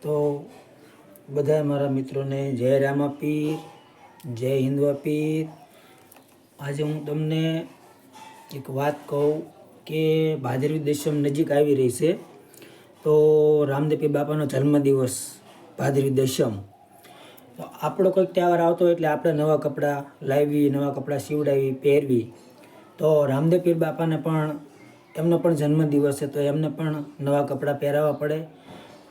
તો બધા મારા મિત્રોને જય રામાપીર, જય હિન્દવાપીર। આજે હું તમને એક વાત કહું કે ભાદરવી દશમ નજીક આવી રહી છે, તો રામદેવપીર બાપાનો જન્મદિવસ ભાદરવી દશમ। તો આપણો કોઈક તહેવાર આવતો હોય એટલે આપણે નવા કપડાં લાવી, નવા કપડાં સીવડાવી, પહેરવી। તો રામદેવપીર બાપાને પણ એમનો પણ જન્મદિવસ છે, તો એમને પણ નવા કપડાં પહેરાવવા પડે।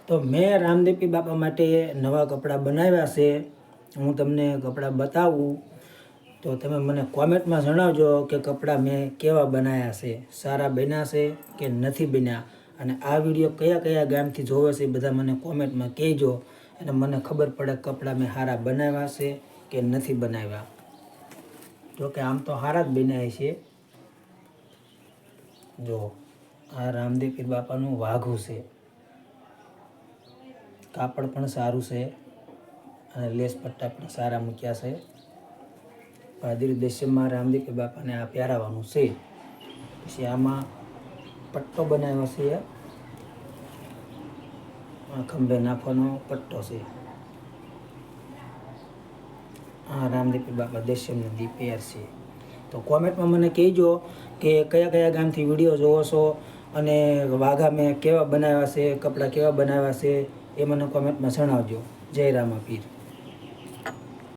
તો મેં રામદેવપીર બાપા માટે નવા કપડાં બનાવ્યા છે, હું તમને કપડાં બતાવું તો તમે મને કોમેન્ટમાં જણાવજો કે કપડાં મેં કેવા બનાવ્યા છે, સારા બન્યા છે કે નથી બન્યા। અને આ વિડીયો કયા કયા ગામથી જોવે છે એ બધા મને કોમેન્ટમાં કહેજો, અને મને ખબર પડે કપડાં મેં સારા બનાવ્યા છે કે નથી બનાવ્યા। જોકે આમ તો સારા જ બન્યા છે। જો આ રામદેવપીર બાપાનું વાઘું છે, કાપડ પણ સારું છે અને લેસ પટ્ટા પણ સારા મૂક્યા છે। ભાદરવી દશમમાં રામદેવપીર બાપાને આ પહેરાવવાનું છે। પછી આમાં પટ્ટો બનાવ્યો છે, આ ખંભે નાખવાનો પટ્ટો છે। આ રામદેવપીર બાપા દશમનો દી પહેરશે। તો કોમેન્ટમાં મને કહેજો કે કયા કયા ગામથી વિડીયો જોવો છો, અને વાઘા મેં કેવા બનાવ્યા છે, કપડાં કેવા બનાવ્યા છે એ મને કોમેન્ટમાં જણાવજો। જય રામાપીર।